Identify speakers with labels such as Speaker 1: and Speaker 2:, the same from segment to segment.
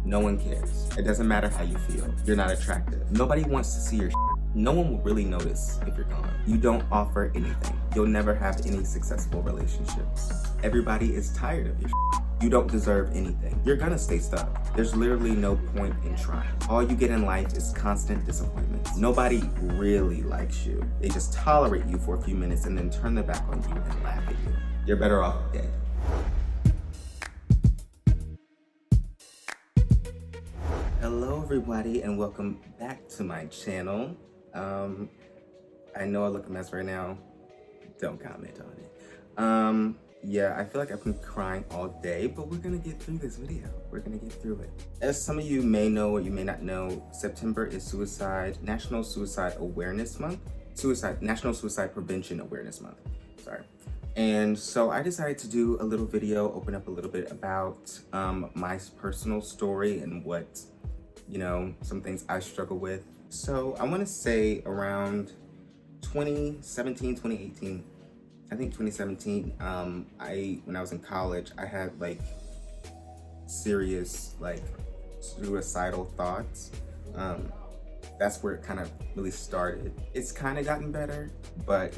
Speaker 1: No one cares. It doesn't matter how you feel. You're not attractive. Nobody wants to see your No one will really notice if you're gone. You don't offer anything. You'll never have any successful relationships. Everybody is tired of your You don't deserve anything. You're gonna stay stuck. There's literally no point in trying. All you get in life is constant disappointments. Nobody really likes you. They just tolerate you for a few minutes and then turn their back on you and laugh at you. You're better off dead. Hello everybody and welcome back to my channel. I know I look a mess right now. Don't comment on it. Yeah, I feel like I've been crying all day, but we're gonna get through this video. We're gonna get through it. As some of you may know or you may not know, September is National Suicide Awareness Month. National Suicide Prevention Awareness Month, sorry. And so I decided to do a little video, open up a little bit about my personal story and what, some things I struggle with. So I wanna say around 2017, 2018, I think 2017, when I was in college, I had serious suicidal thoughts. That's where it kind of really started. It's kind of gotten better, but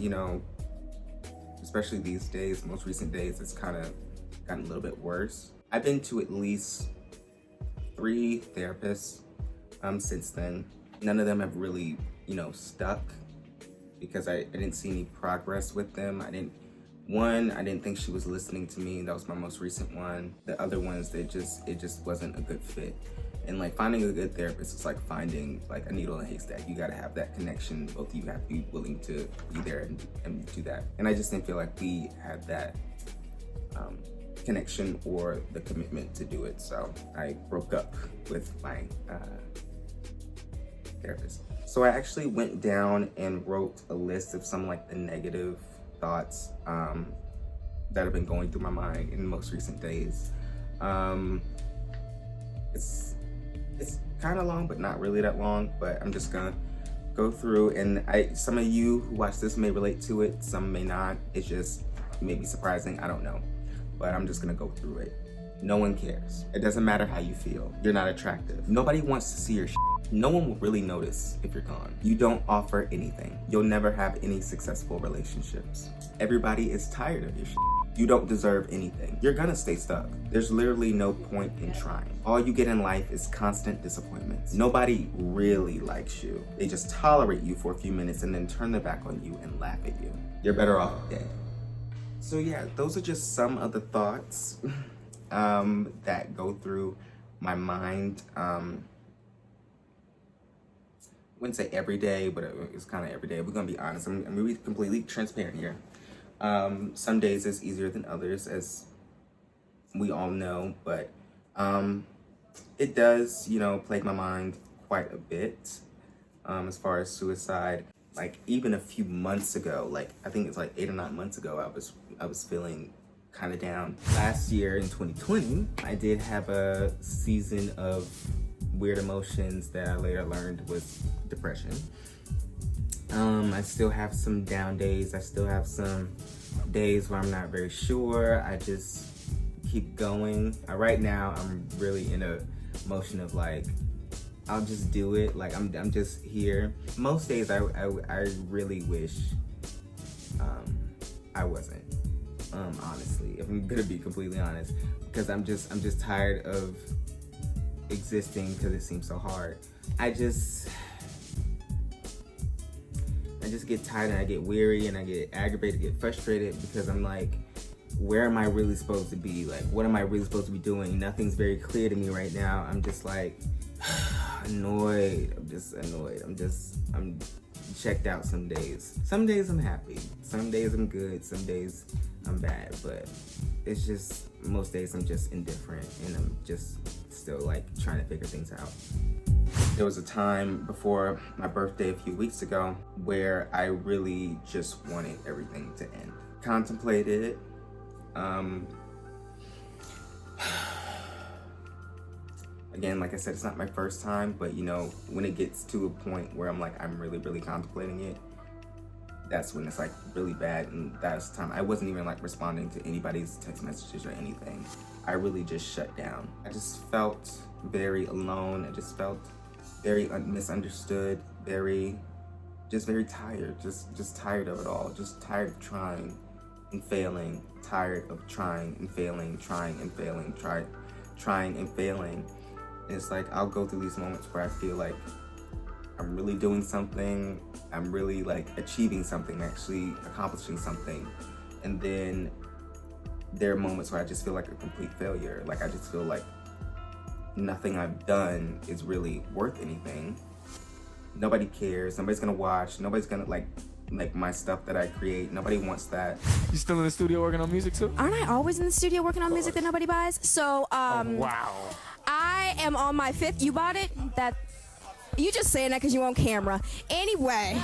Speaker 1: especially these days, most recent days, it's kind of gotten a little bit worse. I've been to at least 3 therapists since then. None of them have really, stuck, because I didn't see any progress with them. I didn't think she was listening to me. That was my most recent one. The other ones, it just wasn't a good fit. And finding a good therapist is like finding a needle in a haystack. You gotta have that connection. Both of you have to be willing to be there and do that. And I just didn't feel like we had that connection or the commitment to do it. So I broke up with my therapist. So I actually went down and wrote a list of some the negative thoughts that have been going through my mind in the most recent days. It's kind of long, but not really that long, but I'm just gonna go through, and some of you who watch this may relate to it, some may not. It's just maybe surprising, I don't know, but I'm just gonna go through it. No one cares. It doesn't matter how you feel. You're not attractive. Nobody wants to see your No one will really notice if you're gone. You don't offer anything. You'll never have any successful relationships. Everybody is tired of your You don't deserve anything. You're gonna stay stuck. There's literally no point in trying. All you get in life is constant disappointments. Nobody really likes you. They just tolerate you for a few minutes and then turn their back on you and laugh at you. You're better off dead. So yeah, those are just some of the thoughts that go through my mind. I wouldn't say every day, but it's kind of every day. We're gonna be honest. I'm gonna be completely transparent here. Some days it's easier than others, as we all know, but it does, plague my mind quite a bit as far as suicide. Even a few months ago, I think it's 8 or 9 months ago, I was feeling kind of down. Last year in 2020, I did have a season of weird emotions that I later learned was depression. I still have some down days. I still have some days where I'm not very sure. I just keep going. Right now, I'm really in a motion of I'll just do it. I'm just here. Most days, I really wish I wasn't. Honestly, if I'm gonna be completely honest, because I'm just tired of existing because it seems so hard. I just get tired and I get weary and I get aggravated, get frustrated, because I'm where am I really supposed to be? What am I really supposed to be doing? Nothing's very clear to me right now. I'm just annoyed. I'm just annoyed. I'm checked out some days. Some days I'm happy. Some days I'm good. Some days I'm bad. But it's just, most days I'm just indifferent and I'm just still trying to figure things out. There was a time before my birthday a few weeks ago where I really just wanted everything to end. Contemplated it. Again, like I said, it's not my first time, but when it gets to a point where I'm really, really contemplating it, that's when it's really bad. And that's the time I wasn't even responding to anybody's text messages or anything. I really just shut down. I just felt very alone. I just felt very misunderstood, very tired, just tired of it all, just tired of trying and failing, tired of trying and failing, trying and failing, trying and failing. And it's like, I'll go through these moments where I feel like I'm really doing something, I'm really like achieving something, actually accomplishing something. And then there are moments where I just feel like a complete failure. Like, I just feel like nothing I've done is really worth anything. Nobody cares, nobody's gonna watch, nobody's gonna like my stuff that I create. Nobody wants that.
Speaker 2: You still in the studio working on music too?
Speaker 3: Aren't I always in the studio working on music that nobody buys? So,
Speaker 2: Oh, wow.
Speaker 3: I am on my 5th. You bought it? You just saying that because you on camera. Anyway,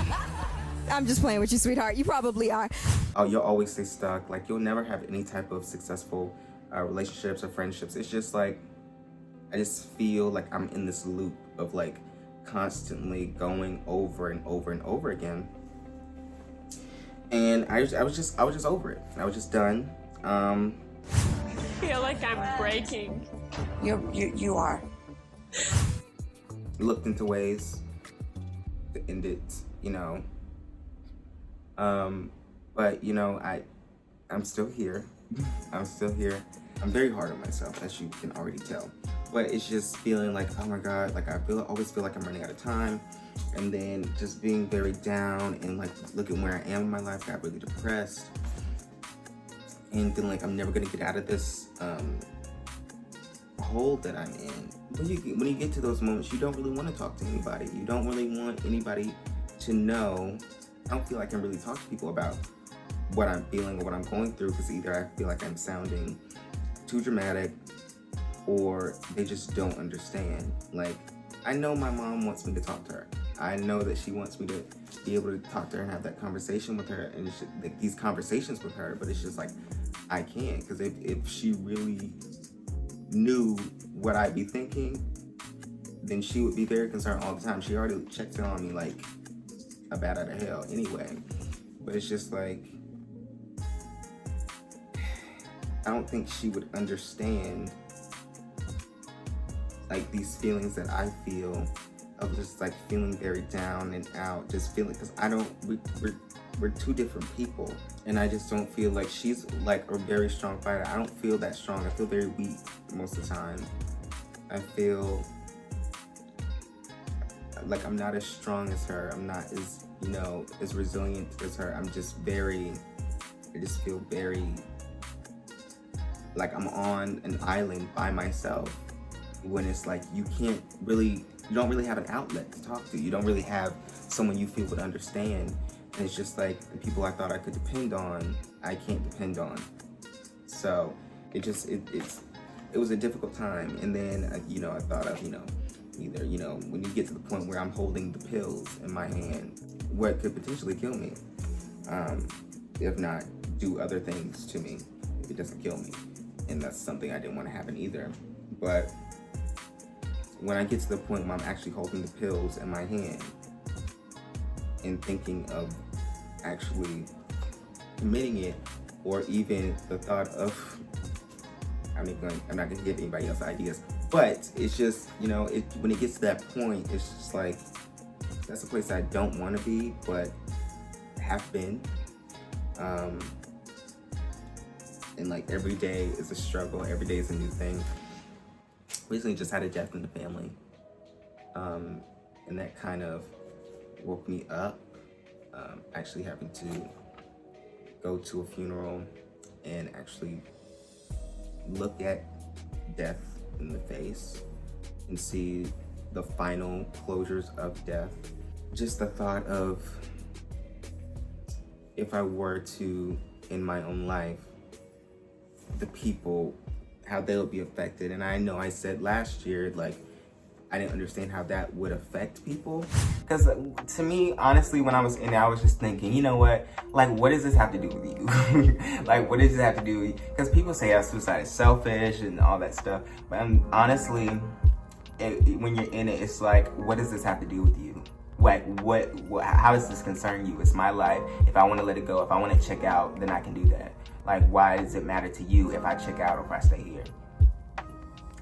Speaker 3: I'm just playing with you, sweetheart. You probably are.
Speaker 1: Oh, you'll always stay stuck. Like, you'll never have any type of successful relationships or friendships. It's just like, I just feel like I'm in this loop of like constantly going over and over and over again. And I was just over it. I was just done.
Speaker 4: I feel like I'm breaking.
Speaker 5: You are.
Speaker 1: Looked into ways to end it, you know. But you know, I'm still here. I'm still here. I'm very hard on myself, as you can already tell. But it's just feeling like, oh my God, like always feel like I'm running out of time. And then just being very down and like looking where I am in my life, got really depressed. And feeling like I'm never gonna get out of this hole that I'm in. When you get to those moments, you don't really want to talk to anybody. You don't really want anybody to know. I don't feel like I can really talk to people about what I'm feeling or what I'm going through, because either I feel like I'm sounding too dramatic or they just don't understand. Like, I know my mom wants me to talk to her. I know that she wants me to be able to talk to her and have that conversation with her and like, these conversations with her, but it's just like, I can't, because if she really knew what I'd be thinking, then she would be very concerned all the time. She already checks in on me like a bat out of hell anyway. But it's just like, I don't think she would understand like these feelings that I feel of just like feeling very down and out, just feeling, because we're two different people, and I just don't feel like she's like a very strong fighter. I don't feel that strong. I feel very weak most of the time. I feel like I'm not as strong as her. I'm not as, you know, as resilient as her. I just feel very like I'm on an island by myself, when it's like you don't really have an outlet to talk to. You don't really have someone you feel would understand. And it's just like the people I thought I could depend on, I can't depend on. So it was a difficult time. And then, you know, I thought of, you know, either, you know, when you get to the point where I'm holding the pills in my hand, what could potentially kill me, if not do other things to me, if it doesn't kill me. And that's something I didn't want to happen either. But when I get to the point where I'm actually holding the pills in my hand and thinking of actually committing it, or even the thought of, I'm not gonna give anybody else ideas, but it's just, you know, when it gets to that point, it's just like, that's a place I don't want to be, but have been. And like every day is a struggle, every day is a new thing. Recently just had a death in the family, and that kind of woke me up, actually having to go to a funeral and actually look at death in the face and see the final closures of death. Just the thought of, if I were to end my own life, the people, how they'll be affected. And I know I said last year, like, I didn't understand how that would affect people. Because to me, honestly, when I was in it, I was just thinking, you know what? Like, what does this have to do with you? Like, what does this have to do with you? Because people say suicide is selfish and all that stuff. But honestly, when you're in it, it's like, what does this have to do with you? Like, how does this concern you? It's my life. If I want to let it go, if I want to check out, then I can do that. Like, why does it matter to you if I check out or if I stay here?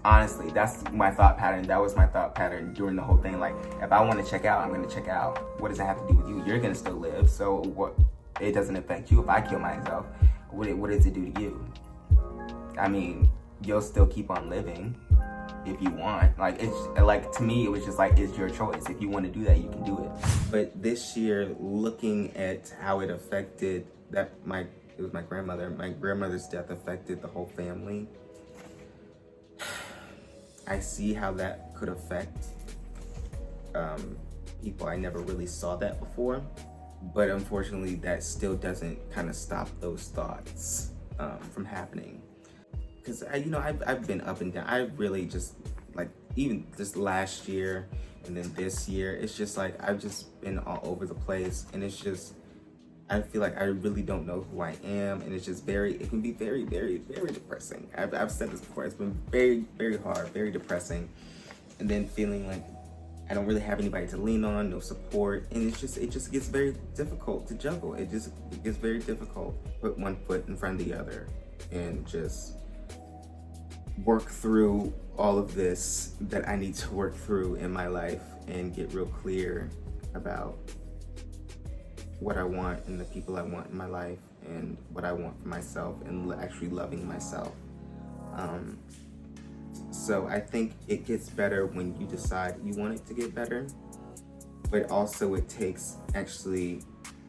Speaker 1: Honestly, that's my thought pattern. That was my thought pattern during the whole thing. Like, if I want to check out, I'm going to check out. What does it have to do with you? You're going to still live. So what? It doesn't affect you if I kill myself. What does it do to you? I mean, you'll still keep on living if you want. Like, it's like, to me, it was just like, it's your choice. If you want to do that, you can do it. But this year, looking at how it affected it was my grandmother. My grandmother's death affected the whole family. I see how that could affect people. I never really saw that before, but unfortunately that still doesn't kind of stop those thoughts from happening. Because I've been up and down. I really just, like, even this last year and then this year, it's just like I've just been all over the place, and it's just, I feel like I really don't know who I am, and it's just it can be very, very, very depressing. I've said this before. It's been very, very hard, very depressing, and then feeling like I don't really have anybody to lean on, no support, and it just gets very difficult to juggle. It gets very difficult to put one foot in front of the other and just work through all of this that I need to work through in my life and get real clear about what I want and the people I want in my life and what I want for myself and actually loving myself. So I think it gets better when you decide you want it to get better, but also it takes actually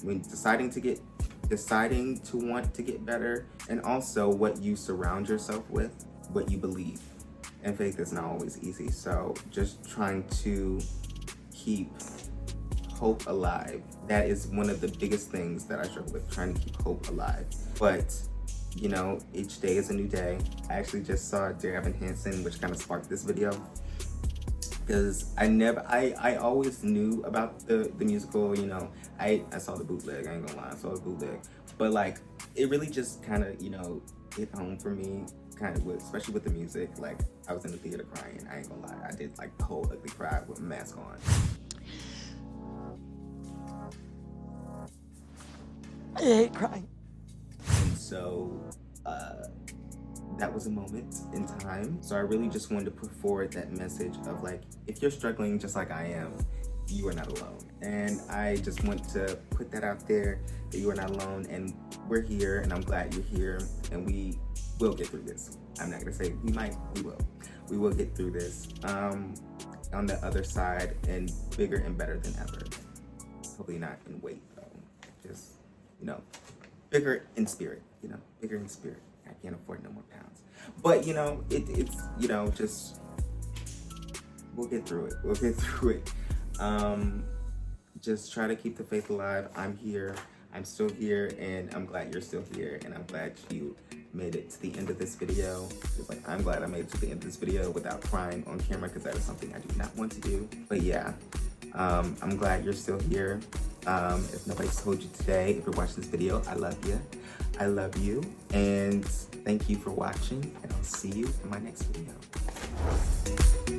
Speaker 1: when deciding to want to get better, and also what you surround yourself with, what you believe. And faith is not always easy. So just trying to keep hope alive. That is one of the biggest things that I struggle with, trying to keep hope alive. But, you know, each day is a new day. I actually just saw Dear Evan Hansen, which kind of sparked this video. Because I always knew about the musical, you know. I saw the bootleg, I ain't gonna lie, I saw the bootleg. But like, it really just kind of, you know, hit home for me, kind of, especially with the music. Like, I was in the theater crying, I ain't gonna lie. I did like the whole ugly cry with a mask on.
Speaker 5: I hate crying.
Speaker 1: And so, that was a moment in time. So I really just wanted to put forward that message of like, if you're struggling just like I am, you are not alone. And I just want to put that out there, that you are not alone, and we're here, and I'm glad you're here, and we will get through this. I'm not gonna say we might, we will. We will get through this on the other side, and bigger and better than ever. Hopefully not in weight though, just, you know, bigger in spirit, you know, bigger in spirit. I can't afford no more pounds. But, you know, it's, you know, just, we'll get through it. We'll get through it. Just try to keep the faith alive. I'm here. I'm still here, and I'm glad you're still here, and I'm glad you made it to the end of this video. It's like, I'm glad I made it to the end of this video without crying on camera, because that is something I do not want to do. But yeah, I'm glad you're still here. If nobody's told you today, if you're watching this video, I love you. I love you, and thank you for watching, and I'll see you in my next video.